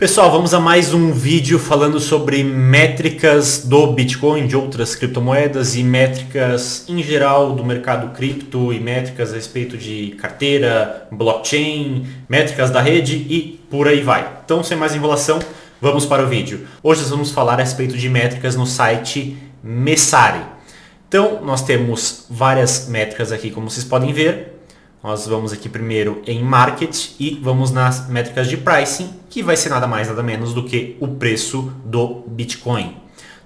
Pessoal, vamos a mais um vídeo falando sobre métricas do Bitcoin, de outras criptomoedas e métricas em geral do mercado cripto e métricas a respeito de carteira, blockchain, métricas da rede e por aí vai. Então, sem mais enrolação, vamos para o vídeo. Hoje nós vamos falar a respeito de métricas no site Messari. Então, nós temos várias métricas aqui, como vocês podem ver. Nós vamos aqui primeiro em Market e vamos nas métricas de Pricing, que vai ser nada mais nada menos do que o preço do Bitcoin.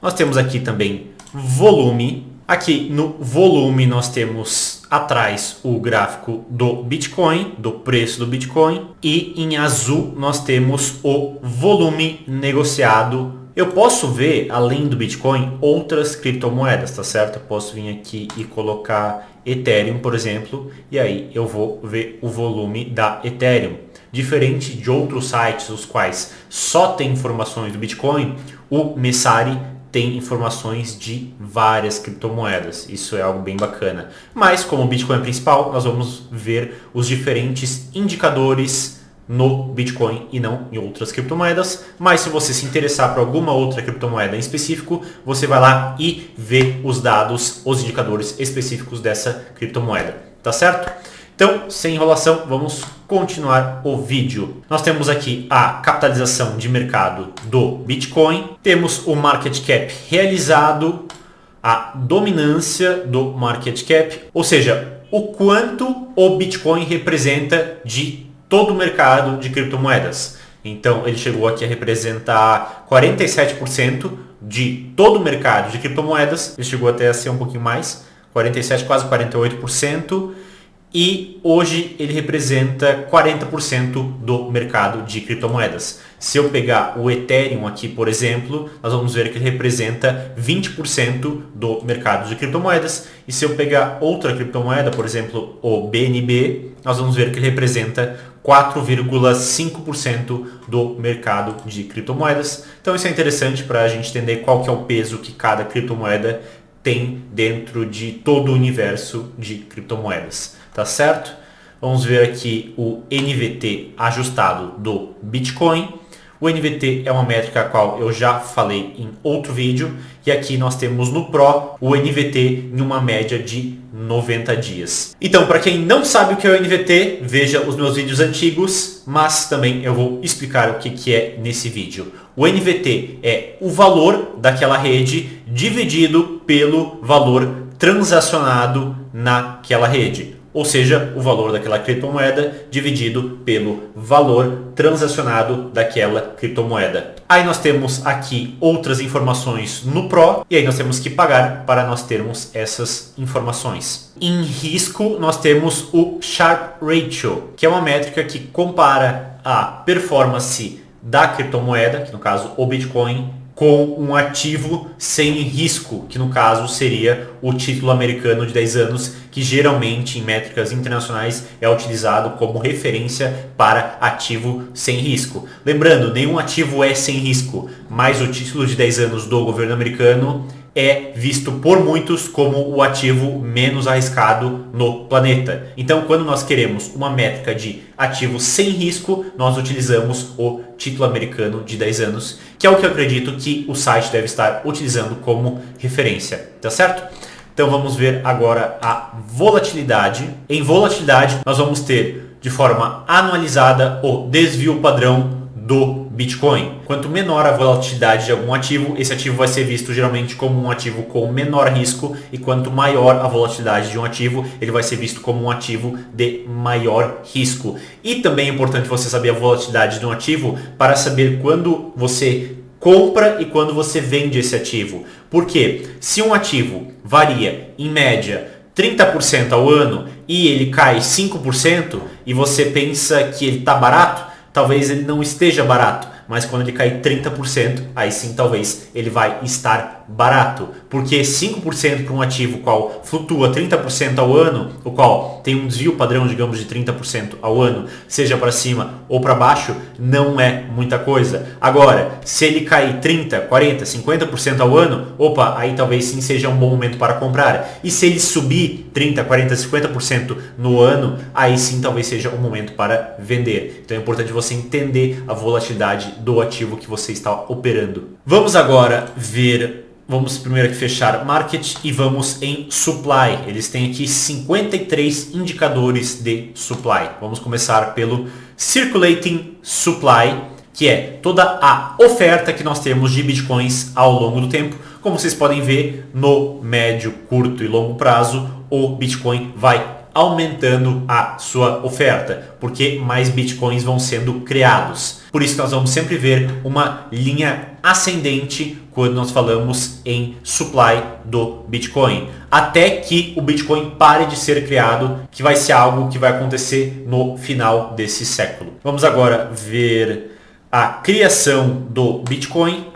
Nós temos aqui também Volume. Aqui no Volume nós temos atrás o gráfico do Bitcoin, do preço do Bitcoin. E em azul nós temos o volume negociado. Eu posso ver, além do Bitcoin, outras criptomoedas, tá certo? Eu posso vir aqui e colocar Ethereum, por exemplo, e aí eu vou ver o volume da Ethereum. Diferente de outros sites, os quais só tem informações do Bitcoin, o Messari tem informações de várias criptomoedas. Isso é algo bem bacana. Mas, como o Bitcoin é principal, nós vamos ver os diferentes indicadores no Bitcoin e não em outras criptomoedas. Mas se você se interessar por alguma outra criptomoeda em específico, você vai lá e vê os dados, os indicadores específicos dessa criptomoeda, tá certo? Então, sem enrolação, vamos continuar o vídeo. Nós temos aqui a capitalização de mercado do Bitcoin, temos o market cap realizado, a dominância do market cap, ou seja, o quanto o Bitcoin representa de todo o mercado de criptomoedas. Então ele chegou aqui a representar 47% de todo o mercado de criptomoedas. Ele chegou até a ser um pouquinho mais, 47, quase 48%. E hoje ele representa 40% do mercado de criptomoedas. Se eu pegar o Ethereum aqui, por exemplo, nós vamos ver que ele representa 20% do mercado de criptomoedas. E se eu pegar outra criptomoeda, por exemplo, o BNB, nós vamos ver que ele representa 4,5% do mercado de criptomoedas. Então isso é interessante para a gente entender qual que é o peso que cada criptomoeda tem dentro de todo o universo de criptomoedas. Tá certo? Vamos ver aqui o NVT ajustado do Bitcoin. O NVT é uma métrica a qual eu já falei em outro vídeo. E aqui nós temos no Pro o NVT em uma média de 90 dias. Então, para quem não sabe o que é o NVT, veja os meus vídeos antigos, mas também eu vou explicar o que é nesse vídeo. O NVT é o valor daquela rede dividido pelo valor transacionado naquela rede. Ou seja, o valor daquela criptomoeda dividido pelo valor transacionado daquela criptomoeda. Aí nós temos aqui outras informações no Pro e aí nós temos que pagar para nós termos essas informações. Em risco nós temos o Sharpe Ratio, que é uma métrica que compara a performance da criptomoeda, que no caso o Bitcoin, com um ativo sem risco, que no caso seria o título americano de 10 anos, que geralmente em métricas internacionais é utilizado como referência para ativo sem risco. Lembrando, nenhum ativo é sem risco, mas o título de 10 anos do governo americano é visto por muitos como o ativo menos arriscado no planeta. Então, quando nós queremos uma métrica de ativo sem risco, nós utilizamos o título americano de 10 anos, que é o que eu acredito que o site deve estar utilizando como referência, tá certo? Então vamos ver agora a volatilidade. Em volatilidade, nós vamos ter de forma anualizada o desvio padrão do Bitcoin. Quanto menor a volatilidade de algum ativo, esse ativo vai ser visto geralmente como um ativo com menor risco, e quanto maior a volatilidade de um ativo, ele vai ser visto como um ativo de maior risco. E também é importante você saber a volatilidade de um ativo para saber quando você compra e quando você vende esse ativo. Porque se um ativo varia em média 30% ao ano e ele cai 5% e você pensa que ele está barato, talvez ele não esteja barato, mas quando ele cair 30%, aí sim talvez ele vai estar barato, porque 5% para um ativo qual flutua 30% ao ano, o qual tem um desvio padrão, digamos, de 30% ao ano, seja para cima ou para baixo, não é muita coisa. Agora, se ele cair 30, 40, 50% ao ano, opa, aí talvez sim seja um bom momento para comprar. E se ele subir 30, 40, 50% no ano, aí sim talvez seja um momento para vender. Então é importante você entender a volatilidade do ativo que você está operando. Vamos agora vamos primeiro aqui fechar Market e vamos em Supply. Eles têm aqui 53 indicadores de Supply. Vamos começar pelo Circulating Supply, que é toda a oferta que nós temos de Bitcoins ao longo do tempo. Como vocês podem ver, no médio, curto e longo prazo, o Bitcoin vai aumentando a sua oferta, porque mais Bitcoins vão sendo criados. Por isso nós vamos sempre ver uma linha ascendente quando nós falamos em supply do Bitcoin, até que o Bitcoin pare de ser criado, que vai ser algo que vai acontecer no final desse século. Vamos agora ver a criação do Bitcoin,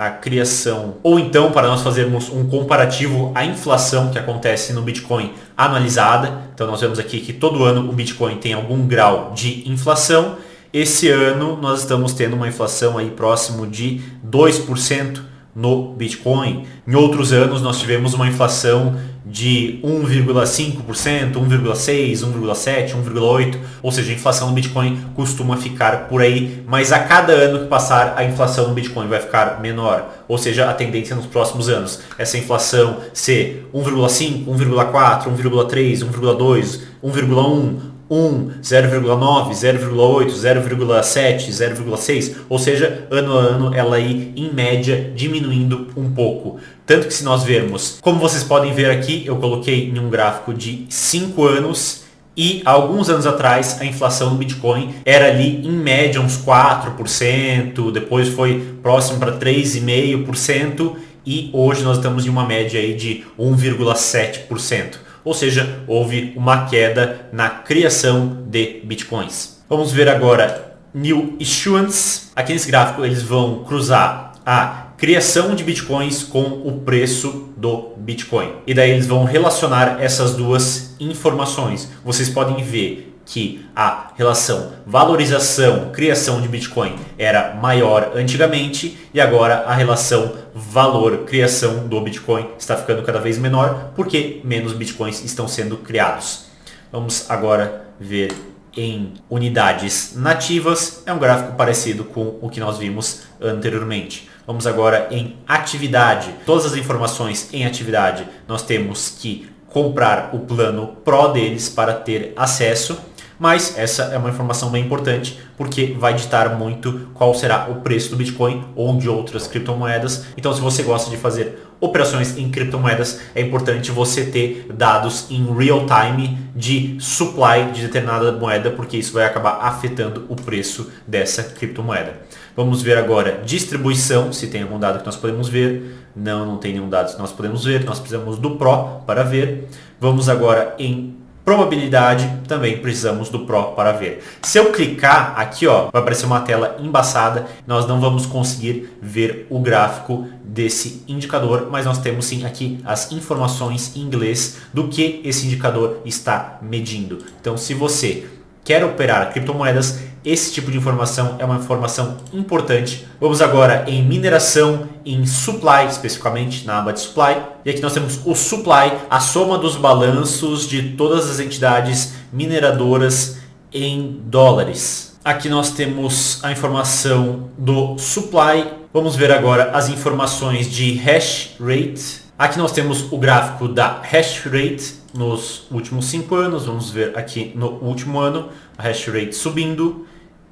ou então para nós fazermos um comparativo à inflação que acontece no Bitcoin anualizada. Então nós vemos aqui que todo ano o Bitcoin tem algum grau de inflação. Esse ano nós estamos tendo uma inflação aí próximo de 2% no Bitcoin. Em outros anos nós tivemos uma inflação de 1,5%, 1,6%, 1,7%, 1,8%, ou seja, a inflação no Bitcoin costuma ficar por aí, mas a cada ano que passar a inflação no Bitcoin vai ficar menor, ou seja, a tendência nos próximos anos, essa inflação ser 1,5%, 1,4%, 1,3%, 1,2%, 1,1%, 0,9, 0,8, 0,7, 0,6, ou seja, ano a ano ela aí em média diminuindo um pouco. Tanto que se nós vermos, como vocês podem ver aqui, eu coloquei em um gráfico de 5 anos e há alguns anos atrás a inflação no Bitcoin era ali em média uns 4%, depois foi próximo para 3,5% e hoje nós estamos em uma média aí de 1,7%. Ou seja, houve uma queda na criação de Bitcoins. Vamos ver agora New Issuance. Aqui nesse gráfico eles vão cruzar a criação de Bitcoins com o preço do Bitcoin. E daí eles vão relacionar essas duas informações. Vocês podem ver que a relação valorização, criação de Bitcoin era maior antigamente e agora a relação valor, criação do Bitcoin está ficando cada vez menor porque menos Bitcoins estão sendo criados. Vamos agora ver em unidades nativas. É um gráfico parecido com o que nós vimos anteriormente. Vamos agora em atividade. Todas as informações em atividade nós temos que comprar o plano Pro deles para ter acesso. Mas essa é uma informação bem importante porque vai ditar muito qual será o preço do Bitcoin ou de outras criptomoedas. Então se você gosta de fazer operações em criptomoedas, é importante você ter dados em real time de supply de determinada moeda, porque isso vai acabar afetando o preço dessa criptomoeda. Vamos ver agora distribuição, se tem algum dado que nós podemos ver. Não tem nenhum dado que nós podemos ver, nós precisamos do Pro para ver. Vamos agora em probabilidade, também precisamos do Pro para ver. Se eu clicar aqui, ó, vai aparecer uma tela embaçada, nós não vamos conseguir ver o gráfico desse indicador, mas nós temos sim aqui as informações em inglês do que esse indicador está medindo. Então, se você quer operar criptomoedas, esse tipo de informação é uma informação importante. Vamos agora em mineração, em supply, especificamente na aba de supply. E aqui nós temos o supply, a soma dos balanços de todas as entidades mineradoras em dólares. Aqui nós temos a informação do supply. Vamos ver agora as informações de hash rate. Aqui nós temos o gráfico da hash rate nos últimos 5 anos. Vamos ver aqui no último ano a hash rate subindo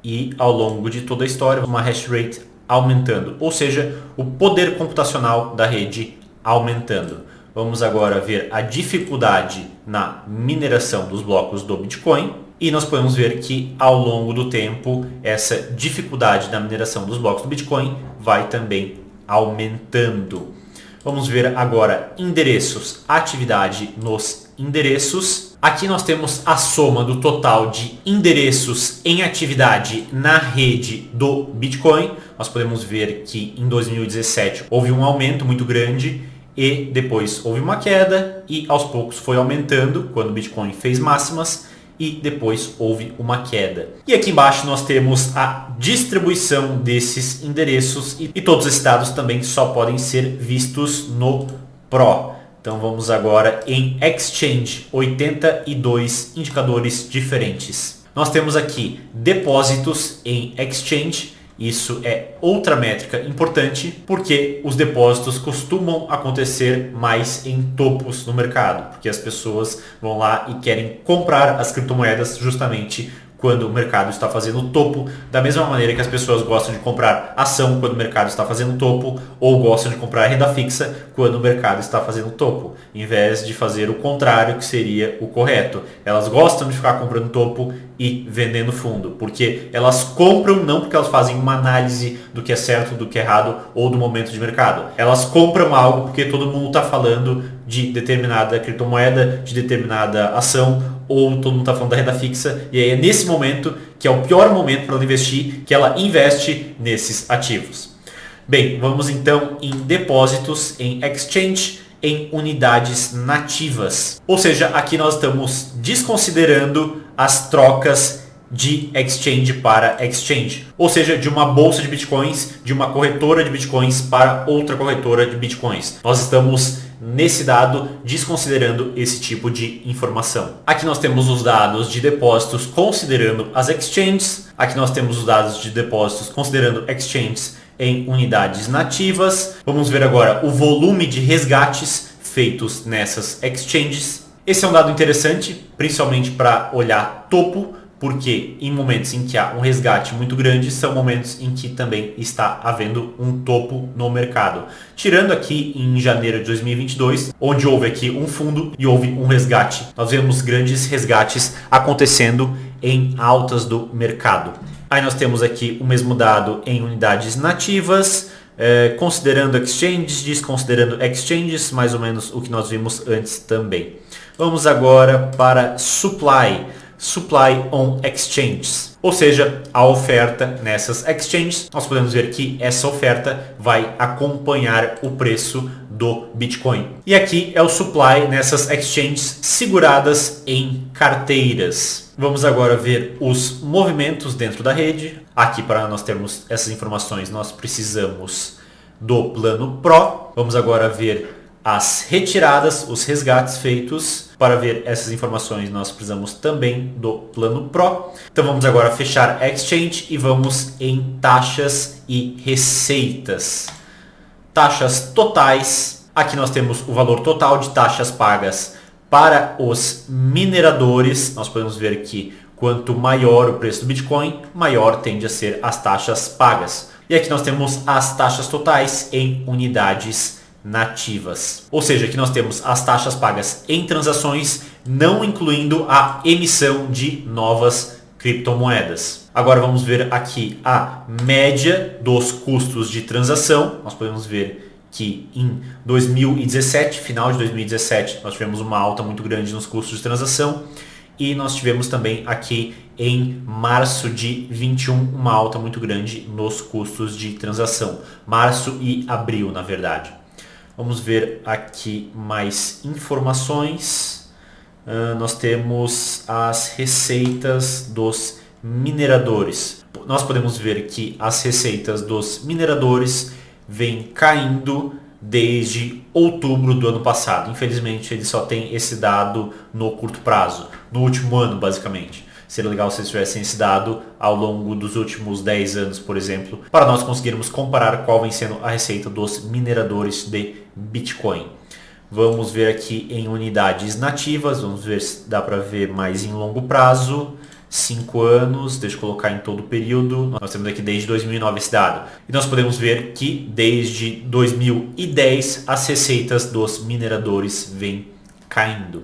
e ao longo de toda a história uma hash rate aumentando, ou seja, o poder computacional da rede aumentando. Vamos agora ver a dificuldade na mineração dos blocos do Bitcoin e nós podemos ver que ao longo do tempo essa dificuldade na mineração dos blocos do Bitcoin vai também aumentando. Vamos ver agora endereços, atividade nos endereços. Aqui nós temos a soma do total de endereços em atividade na rede do Bitcoin. Nós podemos ver que em 2017 houve um aumento muito grande e depois houve uma queda e aos poucos foi aumentando quando o Bitcoin fez máximas e depois houve uma queda. E aqui embaixo nós temos a distribuição desses endereços e todos esses dados também só podem ser vistos no Pro. Então vamos agora em Exchange, 82 indicadores diferentes. Nós temos aqui depósitos em Exchange. Isso é outra métrica importante porque os depósitos costumam acontecer mais em topos no mercado, porque as pessoas vão lá e querem comprar as criptomoedas justamente quando o mercado está fazendo topo, da mesma maneira que as pessoas gostam de comprar ação quando o mercado está fazendo topo, ou gostam de comprar renda fixa quando o mercado está fazendo topo, em vez de fazer o contrário, que seria o correto. Elas gostam de ficar comprando topo e vendendo fundo, porque elas compram não porque elas fazem uma análise do que é certo, do que é errado ou do momento de mercado. Elas compram algo porque todo mundo está falando de determinada criptomoeda, de determinada ação, ou todo mundo está falando da renda fixa, e aí é nesse momento, que é o pior momento para ela investir, que ela investe nesses ativos. Bem, vamos então em depósitos em Exchange em unidades nativas. Ou seja, aqui nós estamos desconsiderando as trocas de exchange para exchange. Ou seja, de uma bolsa de bitcoins, de uma corretora de bitcoins para outra corretora de bitcoins. Nós estamos nesse dado desconsiderando esse tipo de informação. Aqui nós temos os dados de depósitos considerando as exchanges. Aqui nós temos os dados de depósitos considerando exchanges em unidades nativas. Vamos ver agora o volume de resgates feitos nessas exchanges. Esse é um dado interessante, principalmente para olhar topo, porque em momentos em que há um resgate muito grande, são momentos em que também está havendo um topo no mercado. Tirando aqui em janeiro de 2022, onde houve aqui um fundo e houve um resgate. Nós vemos grandes resgates acontecendo em altas do mercado. Aí nós temos aqui o mesmo dado em unidades nativas, considerando exchanges, desconsiderando exchanges, mais ou menos o que nós vimos antes também. Vamos agora para supply on exchanges, ou seja, a oferta nessas exchanges. Nós podemos ver que essa oferta vai acompanhar o preço do Bitcoin. E aqui é o supply nessas exchanges seguradas em carteiras. Vamos agora ver os movimentos dentro da rede. Aqui, para nós termos essas informações, nós precisamos do plano Pro. Vamos agora ver as retiradas, os resgates feitos. Para ver essas informações, nós precisamos também do plano Pro. Então vamos agora fechar Exchange e vamos em taxas e receitas. Taxas totais. Aqui nós temos o valor total de taxas pagas para os mineradores. Nós podemos ver que quanto maior o preço do Bitcoin, maior tende a ser as taxas pagas. E aqui nós temos as taxas totais em unidades nativas. Ou seja, aqui nós temos as taxas pagas em transações, não incluindo a emissão de novas criptomoedas. Agora vamos ver aqui a média dos custos de transação. Nós podemos ver que em 2017, final de 2017, nós tivemos uma alta muito grande nos custos de transação. E nós tivemos também aqui em março de 21 uma alta muito grande nos custos de transação. Março e abril, na verdade. Vamos ver aqui mais informações. Nós temos as receitas dos mineradores. Nós podemos ver que as receitas dos mineradores vêm caindo desde outubro do ano passado. Infelizmente, ele só tem esse dado no curto prazo, no último ano, basicamente. Seria legal se eles tivessem esse dado ao longo dos últimos 10 anos, por exemplo, para nós conseguirmos comparar qual vem sendo a receita dos mineradores de Bitcoin. Vamos ver aqui em unidades nativas, vamos ver se dá para ver mais em longo prazo. 5 anos, deixa eu colocar em todo o período. Nós temos aqui desde 2009 esse dado. E nós podemos ver que desde 2010 as receitas dos mineradores vêm caindo.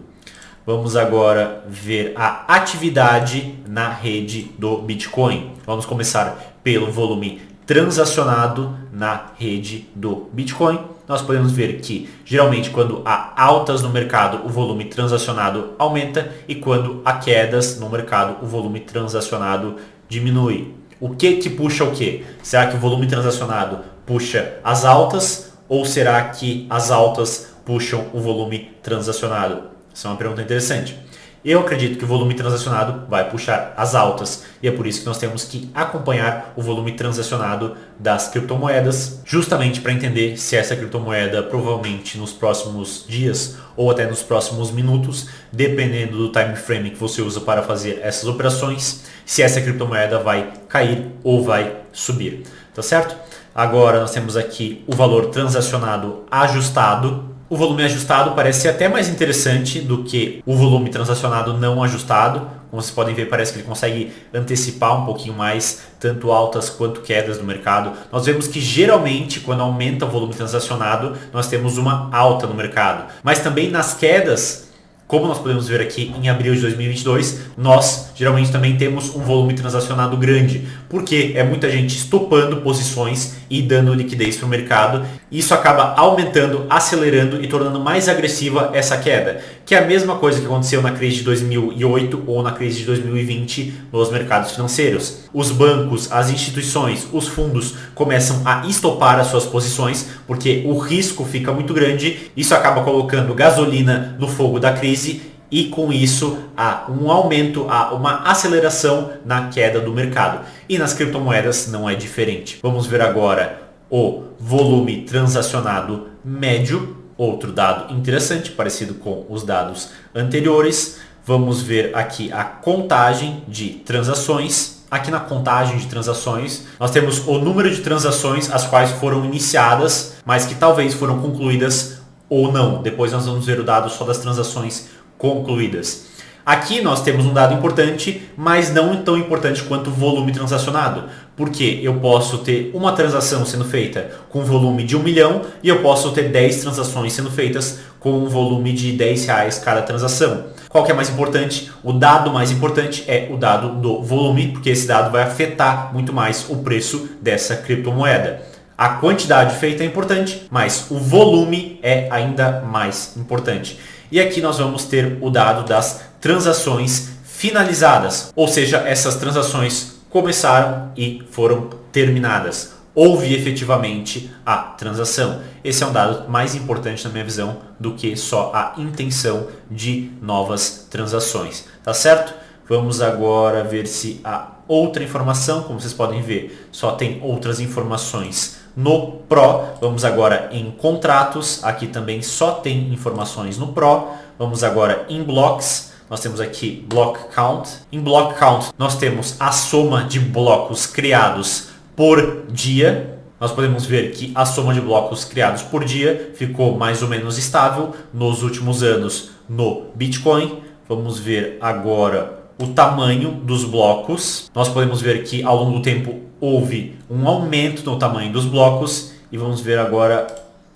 Vamos agora ver a atividade na rede do Bitcoin. Vamos começar pelo volume transacionado na rede do Bitcoin. Nós podemos ver que geralmente quando há altas no mercado o volume transacionado aumenta e quando há quedas no mercado o volume transacionado diminui. O que puxa o que? Será que o volume transacionado puxa as altas ou será que as altas puxam o volume transacionado? Essa é uma pergunta interessante. Eu acredito que o volume transacionado vai puxar as altas e é por isso que nós temos que acompanhar o volume transacionado das criptomoedas, justamente para entender se essa criptomoeda provavelmente nos próximos dias ou até nos próximos minutos, dependendo do time frame que você usa para fazer essas operações, se essa criptomoeda vai cair ou vai subir, tá certo? Agora nós temos aqui o valor transacionado ajustado. O volume ajustado parece ser até mais interessante do que o volume transacionado não ajustado. Como vocês podem ver, parece que ele consegue antecipar um pouquinho mais, tanto altas quanto quedas no mercado. Nós vemos que geralmente, quando aumenta o volume transacionado, nós temos uma alta no mercado. Mas também nas quedas, como nós podemos ver aqui em abril de 2022, nós geralmente também temos um volume transacionado grande, porque é muita gente estopando posições e dando liquidez para o mercado. Isso acaba aumentando, acelerando e tornando mais agressiva essa queda, que é a mesma coisa que aconteceu na crise de 2008 ou na crise de 2020 nos mercados financeiros. Os bancos, as instituições, os fundos começam a estopar as suas posições porque o risco fica muito grande. Isso acaba colocando gasolina no fogo da crise e com isso há um aumento, há uma aceleração na queda do mercado. E nas criptomoedas não é diferente. Vamos ver agora o volume transacionado médio, outro dado interessante, parecido com os dados anteriores. Vamos ver aqui a contagem de transações. Aqui na contagem de transações, nós temos o número de transações as quais foram iniciadas, mas que talvez foram concluídas ou não. Depois nós vamos ver o dado só das transações concluídas. Aqui nós temos um dado importante, mas não tão importante quanto o volume transacionado, porque eu posso ter uma transação sendo feita com volume de 1 milhão e eu posso ter 10 transações sendo feitas com um volume de R$10 cada transação. Qual que é mais importante? O dado mais importante é o dado do volume, porque esse dado vai afetar muito mais o preço dessa criptomoeda. A quantidade feita é importante, mas o volume é ainda mais importante. E aqui nós vamos ter o dado das transações finalizadas, ou seja, essas transações começaram e foram terminadas. Houve efetivamente a transação. Esse é um dado mais importante na minha visão do que só a intenção de novas transações. Tá certo? Vamos agora ver se há outra informação. Como vocês podem ver, só tem outras informações no Pro. Vamos agora em contratos. Aqui também só tem informações no Pro. Vamos agora em blocks. Nós temos aqui block count. Em block count nós temos a soma de blocos criados por dia. Nós podemos ver que a soma de blocos criados por dia ficou mais ou menos estável nos últimos anos no Bitcoin. Vamos ver agora o tamanho dos blocos. Nós podemos ver que ao longo do tempo houve um aumento no tamanho dos blocos e vamos ver agora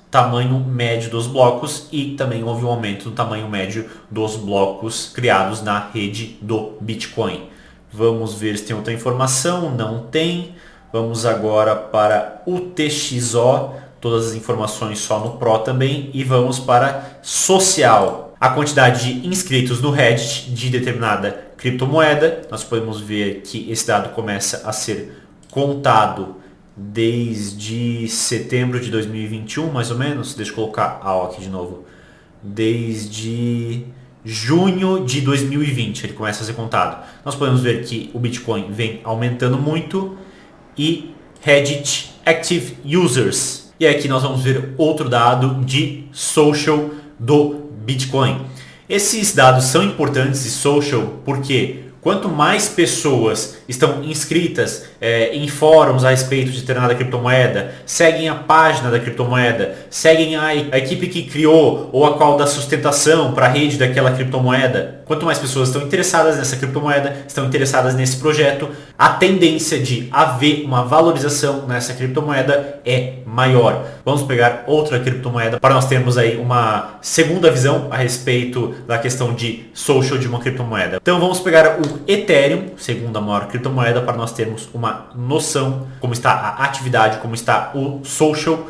o tamanho médio dos blocos e também houve um aumento no tamanho médio dos blocos criados na rede do Bitcoin. Vamos ver se tem outra informação. Não tem. Vamos agora para o TXO, todas as informações só no Pro também, e vamos para social. A quantidade de inscritos no Reddit de determinada criptomoeda. Nós podemos ver que esse dado começa a ser contado desde setembro de 2021, mais ou menos. Deixa eu colocar aqui de novo. Desde junho de 2020 ele começa a ser contado. Nós podemos ver que o Bitcoin vem aumentando muito e Reddit Active Users. E aqui nós vamos ver outro dado de social do Bitcoin. Esses dados são importantes de social porque quanto mais pessoas estão inscritas em fóruns a respeito de determinada criptomoeda, seguem a página da criptomoeda, seguem a equipe que criou ou a qual dá sustentação para a rede daquela criptomoeda, quanto mais pessoas estão interessadas nessa criptomoeda, estão interessadas nesse projeto, a tendência de haver uma valorização nessa criptomoeda é maior. Vamos pegar outra criptomoeda para nós termos aí uma segunda visão a respeito da questão de social de uma criptomoeda. Então vamos pegar o Ethereum, segunda maior criptomoeda, para nós termos uma noção como está a atividade, como está o social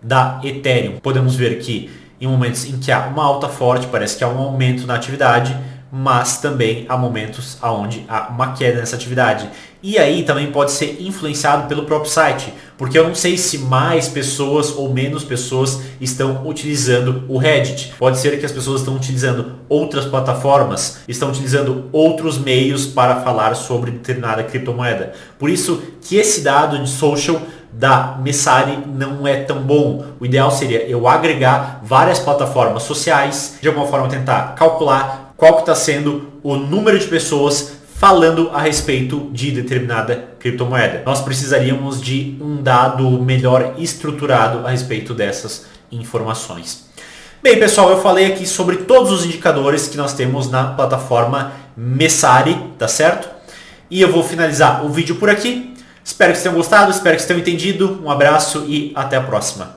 da Ethereum. Podemos ver que em momentos em que há uma alta forte, parece que há um aumento na atividade, mas também há momentos onde há uma queda nessa atividade. E aí também pode ser influenciado pelo próprio site, porque eu não sei se mais pessoas ou menos pessoas estão utilizando o Reddit. Pode ser que as pessoas estão utilizando outras plataformas, estão utilizando outros meios para falar sobre determinada criptomoeda. Por isso que esse dado de social da Messari não é tão bom. O ideal seria eu agregar várias plataformas sociais, de alguma forma tentar calcular qual que está sendo o número de pessoas falando a respeito de determinada criptomoeda. Nós precisaríamos de um dado melhor estruturado a respeito dessas informações. Bem, pessoal, eu falei aqui sobre todos os indicadores que nós temos na plataforma Messari, tá certo? E eu vou finalizar o vídeo por aqui. Espero que vocês tenham gostado, espero que vocês tenham entendido. Um abraço e até a próxima.